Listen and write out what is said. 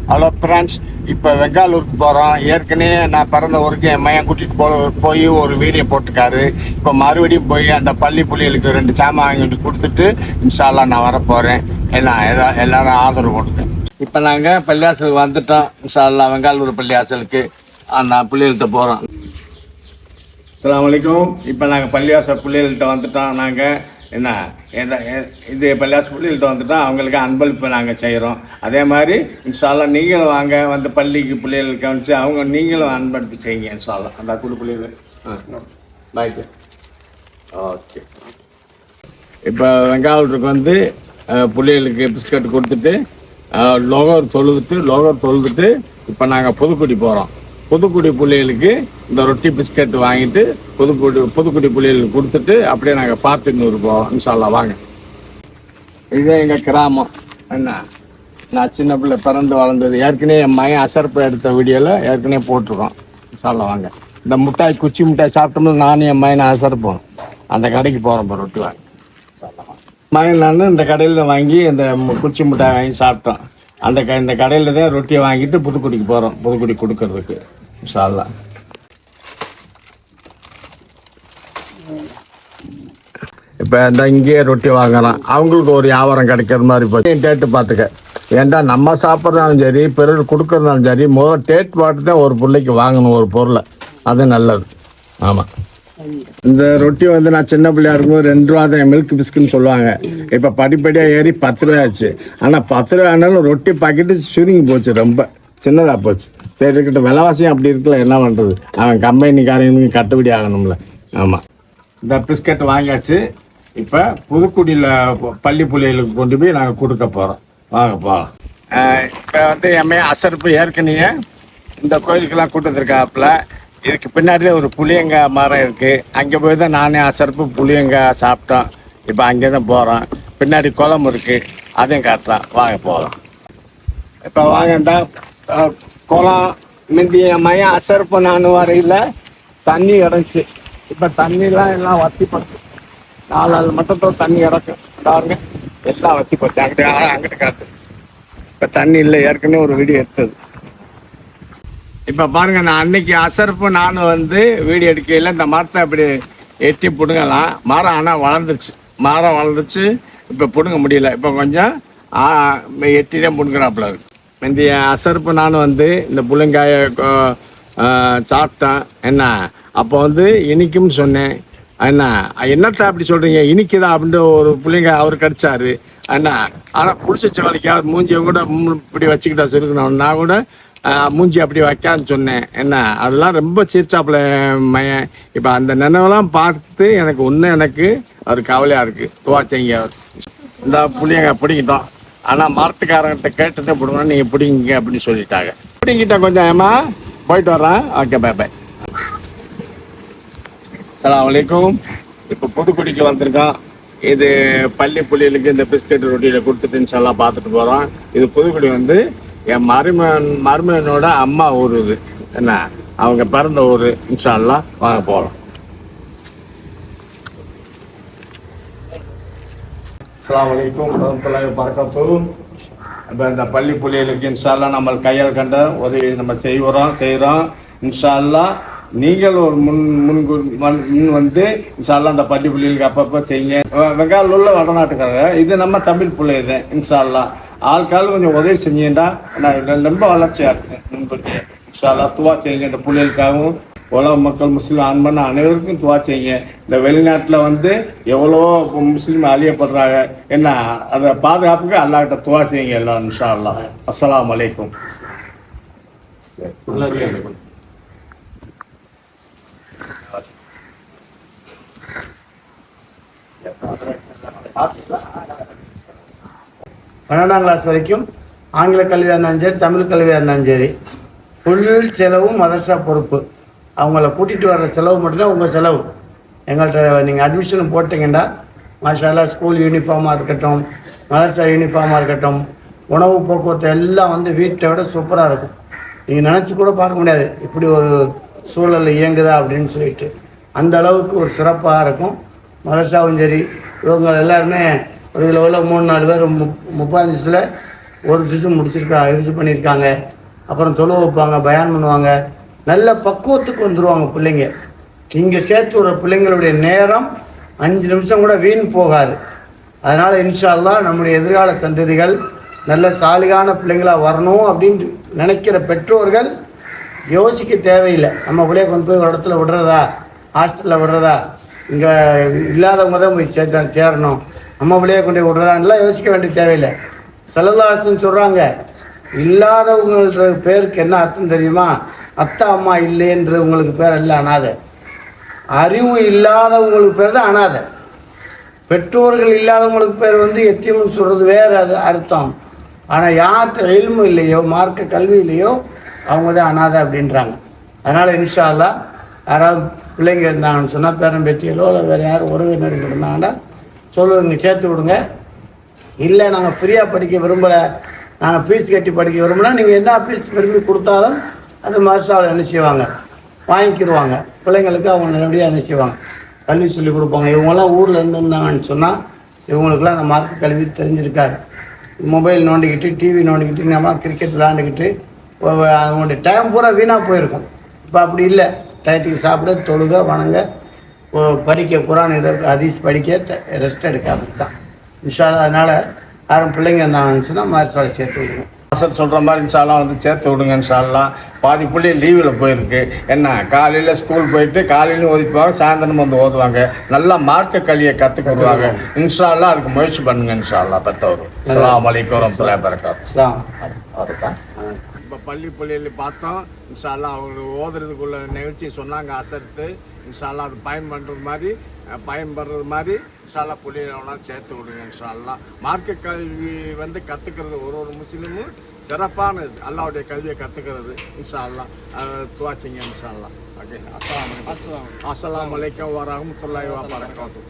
Hello friends, இப்போ வெங்காலூருக்கு போகிறோம். ஏற்கனவே நான் பிறந்த ஊருக்கு என் மையன் கூட்டிகிட்டு போய் ஒரு வீடியோ போட்டுக்காரு. இப்போ மறுபடியும் போய் அந்த பள்ளி புள்ளிகளுக்கு 2 சாமான் வாங்கிட்டு கொடுத்துட்டு இன்ஷால்லா நான் வரப்போகிறேன். எல்லாரும் ஆதரவு கொடுங்க. இப்போ நாங்கள் பள்ளியாசலுக்கு வந்துட்டோம். இன்ஷால்லா வெங்காலூர் பள்ளியாசலுக்கு நான் பிள்ளைகள்கிட்ட போகிறோம். அஸ்ஸலாமு அலைக்கும். இப்போ நாங்கள் பள்ளியாசல் பிள்ளைகள்கிட்ட வந்துட்டோம். நாங்கள் இது பள்ளியாசல் பிள்ளைகள்கிட்ட வந்துட்டோம். அவங்களுக்கு அன்பளிப்பு நாங்கள் செய்கிறோம். அதே மாதிரி இன்ஷால்லா நீங்களும் வாங்க, வந்து பள்ளிக்கு பிள்ளைகள் கவனித்து நீங்களும் அன்பளிப்பு செய்யுங்க இன்ஷால்லா. அந்த குழு பிள்ளைகள் பாய்க்கு. ஓகே, இப்போ வெங்காலூருக்கு வந்து பிள்ளைகளுக்கு பிஸ்கட் கொடுத்துட்டு லோகர் தொழுதுட்டு இப்போ நாங்கள் புதுக்குடி போகிறோம். புதுக்குடி பிள்ளைகளுக்கு இந்த ரொட்டி பிஸ்கட் வாங்கிட்டு புதுக்குடி பிள்ளைகளுக்கு கொடுத்துட்டு அப்படியே நாங்கள் பார்த்துன்னு போவோம் இன்ஷால்லா. வாங்க, இதே எங்கள் கிராமம். நான் சின்ன பிள்ளை பிறந்து வளர்ந்தது ஏற்கனவே என் மையன் அசர்ப்பு எடுத்த வீடியோவில் ஏற்கனவே போட்டிருக்கோம் இன்ஷால்லா. வாங்க, இந்த மிட்டாய் குச்சி மிட்டாய் சாப்பிட்டோம்னா நானும் என் மையனை அசர்ப்போம் அந்த கடைக்கு போகிறோம். ரொட்டி வாங்க மையன் நான் இந்த கடையில் வாங்கி இந்த குச்சி மிட்டாய் வாங்கி சாப்பிட்டோம். இந்த கடையில் தான் ரொட்டியை வாங்கிட்டு புதுக்குடிக்கு போகிறோம், புதுக்குடி கொடுக்கறதுக்கு இன்ஷால்லா. இப்போ இங்கேயே ரொட்டி வாங்குறோம். அவங்களுக்கு ஒரு வியாபாரம் கிடைக்கிற மாதிரி போய் டேட்டு பார்த்துக்க. ஏன்டா நம்ம சாப்பிட்றதாலும் சரி பிறர் கொடுக்கறதாலும் சரி முதல் டேட் பார்த்து தான் ஒரு பிள்ளைக்கு வாங்கணும் ஒரு பொருளை. அது நல்லது. ஆமாம், இந்த ரொட்டி வந்து நான் சின்ன பிள்ளையா இருக்கும்போது 2 ரூபா தான் மில்க் பிஸ்குட்னு சொல்லுவாங்க. இப்போ படிப்படியாக ஏறி 10 ரூபா ஆச்சு. ஆனால் 10 ரூபா ஆனாலும் ரொட்டி பாக்கெட்டு சுருங்கி போச்சு, ரொம்ப சின்னதாக போச்சு. சரி இருக்கட்டும், விலைவாசியும் அப்படி இருக்கல, என்ன பண்ணுறது, அவன் கம்பெனிக்காரங்களுக்கு கட்டுப்படி ஆகணும்ல. ஆமாம், இந்த பிஸ்கட் வாங்கியாச்சு. இப்போ புதுக்குடியில் பள்ளி பிள்ளைகளுக்கு கொண்டு போய் நாங்கள் கொடுக்க போகிறோம். வாங்க போகலாம். இப்போ வந்து எம்ஏ அசர்ப்பு ஏற்கனவே இந்த கோயிலுக்கெல்லாம் கூட்டு வந்துருக்காப்புல. இதுக்கு பின்னாடி ஒரு புளியங்காய் மரம் இருக்குது. அங்கே போய் தான் நானே அசர்ப்பு புளியங்காய் சாப்பிட்டோம். இப்போ அங்கே தான் போகிறோம். பின்னாடி குளம் இருக்குது, அதையும் காட்டுறோம். வாங்க போகலாம். இப்போ வாங்கண்டா குளம் முந்தி என் மையம் அசர்ப்பு நான் வரையில் தண்ணி கிடந்துச்சு. இப்போ தண்ணிலாம் எல்லாம் வற்றி போச்சு. 4 மட்டத்தோடு தண்ணி கிடக்கும். பாருங்க, எல்லாம் வற்றி போச்சு. அங்கிட்டு காட்டு. இப்போ தண்ணி இல்லை, ஏற்கனவே ஒரு வீடியோ எடுத்தது. இப்போ பாருங்கள், நான் அன்னைக்கு அசர்ப்பு நான் வந்து வீடியோ எடுக்கையில் இந்த மரத்தை அப்படி எட்டி பிடுங்கலாம். மரம் ஆனால் வளர்ந்துச்சு. இப்போ பிடுங்க முடியல. இப்போ கொஞ்சம் எட்டி தான் பிடுங்குறாப்புல. இந்த அசர்ப்பு நான் வந்து இந்த புள்ளைங்காயை சாப்பிட்டேன். அப்போ வந்து இனிக்கும்னு சொன்னேன். என்னத்தை அப்படி சொல்கிறீங்க, இனிக்குதா அப்படின்ட்டு ஒரு பிள்ளைங்க அவர் கடிச்சாரு. ஆனால் பிடிச்ச வலிக்காது மூஞ்சியை கூட இப்படி வச்சுக்கிட்டா சொல்லிக்கணும். நான் கூட மூஞ்சி அப்படி வைக்கான்னு சொன்னேன். அதெல்லாம் ரொம்ப சிரிச்சாப்புல மையன். இப்போ அந்த நினைவெல்லாம் பார்த்து எனக்கு அவர் கவலையாக இருக்குது. துவாச்சைங்க அவர் இந்த புள்ளியங்க பிடிக்கிட்டோம். ஆனால் மரத்துக்காரங்கிட்ட கேட்டுதான் பிடுங்கணும், நீங்கள் பிடிங்க அப்படின்னு சொல்லிட்டாங்க. பிடிங்கிட்ட கொஞ்சம் ஏமா போயிட்டு வர்றேன். Okay, bye bye. அஸ்ஸலாமு அலைக்கும். இப்போ புதுக்குடிக்கு வந்திருக்கோம். இது பள்ளி புள்ளிகளுக்கு இந்த பிஸ்கட் ரொட்டியில் கொடுத்துட்டு இன்ஷால்லா பார்த்துட்டு போகிறோம். இது புதுக்குடி வந்து என் மருமகனோட அம்மா ஊர். இது அவங்க பிறந்த ஊர். இன்ஷால்லா வாங்க போகலாம். அஸ்ஸலாமு அலைக்கும் வரஹ்மத்துல்லாஹி வபரகாத்துஹு. இப்போ இந்த பள்ளி புள்ளிகளுக்கு இன்ஷால்லா நம்ம கையால் கண்ட உதவி நம்ம செய்கிறோம். இன்ஷால்லா நீங்கள் ஒரு முன் வந்து இன்ஷால்லா அந்த பள்ளி புள்ளிகளுக்கு அப்பப்போ செய்யுங்க. வெங்காலூர்ல வடநாட்டுக்காரங்க, இது நம்ம தமிழ் பிள்ளை. இது இன்ஷால்லா ஆள்கால் கொஞ்சம் உதவி செஞ்சீங்கன்னா ரொம்ப வளர்ச்சியாக இருக்கும். முன்கூட்டி இன்ஷால்லா துவா செய்யுங்க. இந்த பிள்ளைகளுக்காகவும் உலக மக்கள் முஸ்லீம் ஆண்மன் அனைவருக்கும் துவா செய்யுங்க. இந்த வெளிநாட்டில் வந்து எவ்வளோ முஸ்லீம் அழியப்படுறாங்க. அதை பாதுகாப்புக்கு அல்லாஹ்கிட்ட துவா செய்யுங்க எல்லாம் இன்ஷால்லா. அஸ்ஸலாமு அலைக்கும். பன்னெண்டாம் கிளாஸ் வரைக்கும் ஆங்கில கல்வியாக இருந்தாலும் சரி, தமிழ் கல்வியாக இருந்தாலும் சரி, ஃபுல் செலவும் மதரசா பொறுப்பு. அவங்கள கூட்டிகிட்டு வர்ற செலவு மட்டும்தான் உங்கள் செலவு. எங்கள்கிட்ட நீங்கள் அட்மிஷன் போட்டிங்கன்னா மாஷா அல்லாஹ் ஸ்கூல் யூனிஃபார்மாக இருக்கட்டும், மதரசா யூனிஃபார்மாக இருக்கட்டும், உணவு போக்குவரத்து எல்லாம் வந்து வீட்டை விட சூப்பராக இருக்கும். நீங்கள் நினச்சி கூட பார்க்க முடியாது இப்படி ஒரு சூழல் இயங்குதா அப்படின்னு சொல்லிட்டு. அந்த அளவுக்கு ஒரு சிறப்பாக இருக்கும். மதரசாவும் சரி, இவங்க எல்லாருமே ஒரு இதில் உள்ள 3-4 பேர் 35 ஒரு ஜூஸு யூஸ் பண்ணியிருக்காங்க. அப்புறம் தொழு வைப்பாங்க, பயான் பண்ணுவாங்க. நல்ல பக்குவத்துக்கு வந்துடுவாங்க பிள்ளைங்க. இங்கே சேர்த்து விடுற பிள்ளைங்களுடைய நேரம் 5 நிமிஷம் கூட வீண் போகாது. அதனால் இன்ஷா அல்லாஹ் நம்முடைய எதிர்கால சந்ததிகள் நல்ல சாலிகான பிள்ளைங்களாக வரணும் அப்படின்னு நினைக்கிற பெற்றோர்கள் யோசிக்க தேவையில்லை. நம்ம பிள்ளைய கொண்டு போய் ஒரு இடத்துல விடுறதா, ஹாஸ்டலில் விடுறதா, இங்கே இல்லாதவங்க தான் போய் சேரணும், நம்ம பிள்ளைய கொண்டு போய் விடுறதான்லாம் யோசிக்க வேண்டிய தேவையில்லை. ஸல்லல்லாஹு அலைஹி வஸல்லம் சொல்கிறாங்க, இல்லாதவங்கள்ன்ற பேருக்கு என்ன அர்த்தம் தெரியுமா? அத்தா அம்மா இல்லைன்ற உங்களுக்கு பேர் இல்லை அனாதை. அறிவு இல்லாதவங்களுக்கு பேர் தான் அனாதை. பெற்றோர்கள் இல்லாதவங்களுக்கு பேர் எத்தியம்னு சொல்கிறது வேறு, அது அர்த்தம். ஆனால் யார்கிட்ட இல்மு இல்லையோ, மார்க்க கல்வி இல்லையோ, அவங்க தான் அனாதை அப்படின்றாங்க. அதனால் இன்ஷா அல்லாஹ் யாராவது பிள்ளைங்க இருந்தாங்கன்னு சொன்னால், பேரன் பேட்டிகளோ இல்லை வேறு யாரும் உறவினர்கள் இருந்தாங்கன்னா சொல்லுங்க, சேர்த்து விடுங்க. இல்லை நாங்கள் ஃப்ரீயாக படிக்க விரும்பலை, நாங்கள் ஃபீஸ் கட்டி படிக்க விரும்பலை, நீங்கள் என்ன ஃபீஸ் விரும்பி கொடுத்தாலும் அது மறுசால் என்ன செய்வாங்க, வாங்கிக்கிடுவாங்க. பிள்ளைங்களுக்கு அவங்க நல்லபடியாக என்ன செய்வாங்க, கல்வி சொல்லிக் கொடுப்பாங்க. இவங்கெல்லாம் ஊரில் இருந்திருந்தாங்கன்னு சொன்னால் இவங்களுக்குலாம் அந்த மார்க்க கல்வி தெரிஞ்சிருக்காது. மொபைல் நோண்டிக்கிட்டு, டிவி நோண்டிக்கிட்டு, நம்மளாம் கிரிக்கெட் விளாண்டுக்கிட்டு அவங்களுடைய டைம் பூரா வீணாக போயிருக்கும். இப்போ அப்படி இல்லை. டயத்துக்கு சாப்பிட, தொழுக, வணங்க, படிக்க, குரான் இதை ஹதீஸ் படிக்க, ரெஸ்ட் எடுக்க, அப்படி தான் இன்ஷா அல்லாஹ். அதனால் யாரும் பிள்ளைங்க இருந்தாங்கன்னு சொன்னால் மதரசாவை சேர்த்து விடுங்க. அசர் சொல்கிற மாதிரி இன்ஷா அல்லாஹ் சேர்த்து விடுங்க. இன்ஷா அல்லாஹ் பாதி பிள்ளை லீவில் போயிருக்கு. என்ன காலையில் ஸ்கூல் போயிட்டு காலையிலும் ஓதிப்பாங்க, சாயந்தரம் ஓதுவாங்க. நல்லா மார்க்க கல்வியை கற்றுக்கிடுவாங்க. இன்ஷா அல்லாஹ் அதுக்கு முயற்சி பண்ணுங்க இன்ஷா அல்லாஹ். பெற்றவர். அஸ்ஸலாமு அலைக்கும் வரஹ்மத்துல்லாஹி வபரகாத்துஹு. அதுதான் இப்போ பள்ளியில் பார்த்தோம். இன்ஷா அல்லாஹ் அவங்க ஓதுறதுக்குள்ள நிகழ்ச்சி சொன்னாங்க அசர்த்து. இன்ஷா அல்லாஹ் அது பயன்படுறது மாதிரி இன்ஷா அல்லாஹ் பிள்ளைகளெல்லாம் சேர்த்து விடுங்க இன்ஷா அல்லாஹ். மார்க்க கல்வி கற்றுக்கிறது ஒரு முஸ்லீமும் சிறப்பானது. அல்லாஹ்வுடைய கல்வியை கற்றுக்கிறது இன்ஷா அல்லாஹ். துவாச்சிங்க இன்ஷா அல்லாஹ். ஓகே. அஸ்ஸலாமு அலைக்கும் வரஹ்மத்துல்லாஹி வபரகாத்துஹு.